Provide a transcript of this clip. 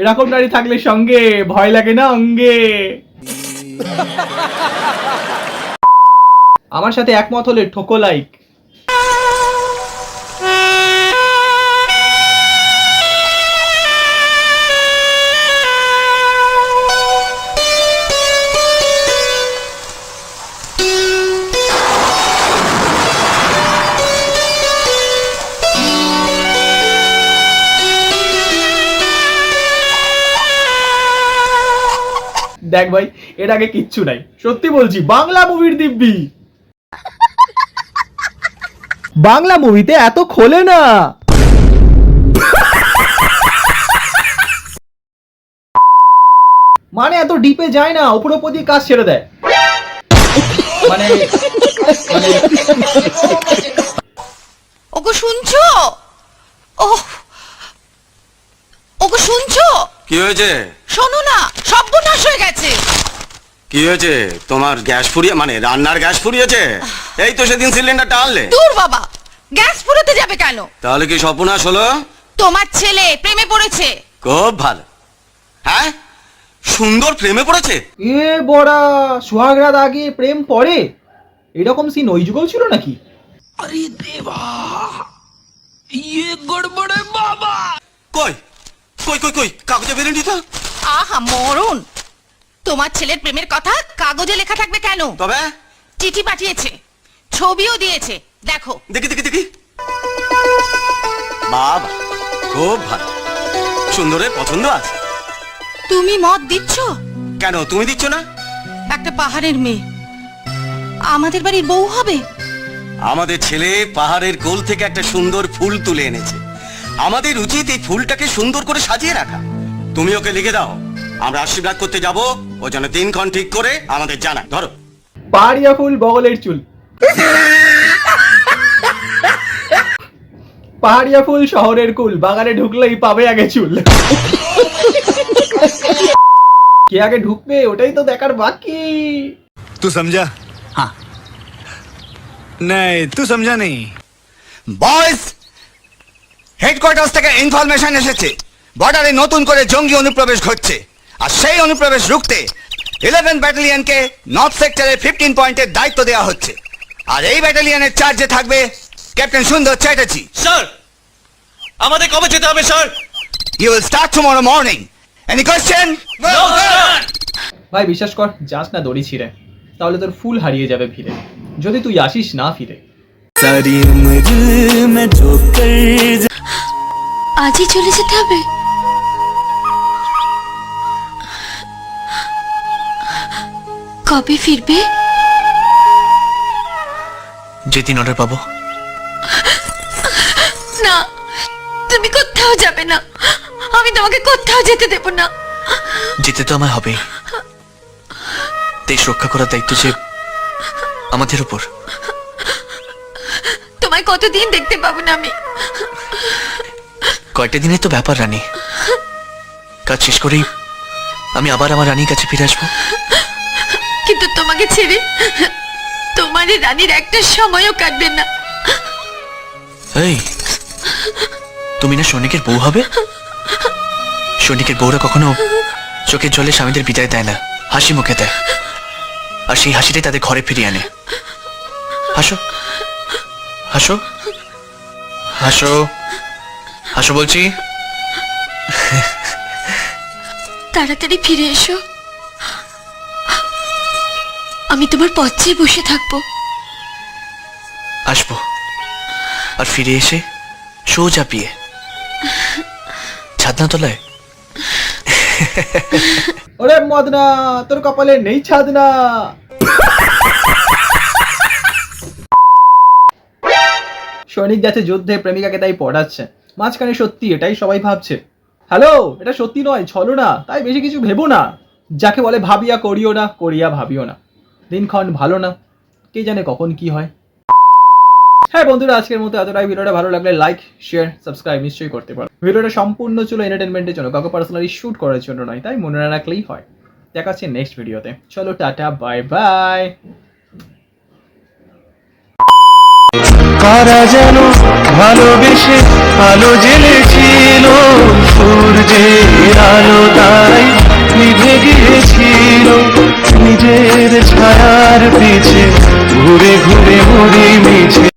এরকম নারী থাকলে সঙ্গে ভয় লাগে না অঙ্গে। আমার সাথে একমত হলে ঠোকো লাইক। দেখ ভাই, এর আগে কিচ্ছু নাই, সত্যি বলছি, বাংলা মুভির দিব্যি। বাংলা মুভিতে এত খোলে না। মানে এত ডিপে যায় না, উপর উপর দিয়ে কাজ ছেড়ে দেয়। মানে ওগো শুনছো? ওগো শুনছো? কি হয়েছে? শোনো না, সর্বনাশ হয়ে গেছে। কি হয়েছে? তোমার গ্যাস ফুরিয়ে মানে রান্নার গ্যাস ফুরিয়েছে? এই তো সেদিন সিলিন্ডারটা আনলে। দূর বাবা, গ্যাস ফুরাতে যাবে কেন? তাহলে কি সর্বনাশ হলো? তোমার ছেলে প্রেমে পড়েছে। খুব ভালো। হ্যাঁ, সুন্দর প্রেমে পড়েছে। এ বড়া, সোহাগ রাত আগে প্রেম পড়ে? এরকম সিন ওই যুগেও ছিল নাকি? আরে দেবা, ইয়ে গড়বড়ে বাবা। কই কই কই কই কাগজে বেরেনি তো? আহা মরণ, তোমার ছেলের প্রেমের কথা কাগজে লেখা থাকবে কেন? তবে চিঠি পাঠিয়েছে, ছবিও দিয়েছে, দেখো। দেখি দেখি দেখি। বাবা, খুব ভালো, সুন্দরের পছন্দ আছে। তুমি মত দিচ্ছ? কেন তুমি দিচ্ছ না? একটা পাহাড়ের মেয়ে আমাদের বাড়ির বউ হবে? আমাদের ছেলে পাহাড়ের কোল থেকে একটা সুন্দর ফুল তুলে এনেছে। আমাদের উচিত এই ফুলটাকে সুন্দর করে সাজিয়ে রাখা। তুমি ওকে লিখে দাও, আমরা আশীর্বাদ করতে যাব, ও যেন দিনক্ষণ ঠিক করে আমাদের জানায়। ধরো। পাহাড়িয়া ফুল বগলের চুল, পাহাড়িয়া ফুল শহরের কুল, বাগানে ঢুকলেই পাবে আগে চুল। কে আগে ঢুকবে ওটাই তো দেখার বাকি। तू समझा? हाँ। नहीं, तू समझा नहीं। বয়েজ, হেডকোয়ার্টার্স থেকে ইনফরমেশন এসেছে বর্ডারে নতুন করে জঙ্গি অনুপ্রবেশ ঘটছে, আর সেই অনুপ্রবেশ রুখতে 11 ব্যাটালিয়নকে নর্থ সেক্টরে 15 পয়েন্টের দায়িত্ব দেওয়া হচ্ছে। আর এই ব্যাটালিয়নের চার্জে থাকবে ক্যাপ্টেন সুন্দর চ্যাটার্জি। স্যার, আমাদের কবে যেতে হবে sir? You will start tomorrow morning. Any question? ভাই বিশ্বাস কর, যাস না দড়ি ছিঁড়ে, তাহলে তোর ফুল হারিয়ে যাবে ফিরে, যদি তুই আসিস না ফিরে। আজই চলে যেতে হবে? কবে ফিরবে? যেদিন অর্ডার পাবো। না, তুমি কোথাও যাবে না, আমি তোমাকে কোথাও যেতে দেব না। যেতে তো আমায় হবেই, দেশ রক্ষা করার দায়িত্ব যে আমাদের উপর। তোমায় কতদিন দেখতে পাবো না আমি? কয়েকটা দিনের তো ব্যাপার রানী, কাজ শেষ করেই আমি আবার আমার রানীর কাছে ফিরে আসবো। কিন্তু তোমাকে ছেড়ে তোমার এই রানীর একটা সময়ও কাটবে না। এই, তুমি না সৈনিকের বউ হবে? সৈনিকের বউরা কখনো চোখের জলে স্বামীদের বিদায় দেয় না, হাসি মুখে দেয়, আর সেই হাসিটাই তাদের ঘরে ফিরিয়ে আনে। হাসো হাসো হাসো হাসো বলছি। তাড়াতাড়ি ফিরে এসো, আমি তোমার পথ চেয়ে বসে থাকবো। আসবো, আর ফিরে এসে সোজা বিয়ে, ছাদনা তলায়। ওরে মদনা, তোর কপালে নেই ছাদনা। সৈনিক যাচ্ছে যুদ্ধে, প্রেমিকাকে তাই পড়াচ্ছে মাঝখানে। সত্যি এটাই সবাই ভাবছে। হ্যালো, এটা সত্যি নয়, ছলো না, তাই বেশি কিছু ভেবো না। যাকে বলে ভাবিয়া করিও না, করিয়া ভাবিও না। দিনক্ষণ ভালো না, কে জানে কখন কি হয়। হ্যাঁ বন্ধুরা, আজকের মতো এতটাই। ভিডিওটা ভালো লাগলে লাইক, শেয়ার, সাবস্ক্রাইব নিশ্চয়ই করতে পারো। ভিডিওটা সম্পূর্ণ ছিল এন্টারটেনমেন্টের জন্য, কাউকে পার্সোনালি শুট করার জন্য নয়, তাই মনে না রাখলেই হয়। দেখা হচ্ছে নেক্সট ভিডিওতে। চলো টাটা, বাই বাই। তারা যেন ভালোবেসে আলো জ্বেলেছিল, সূর্যের আলো তাই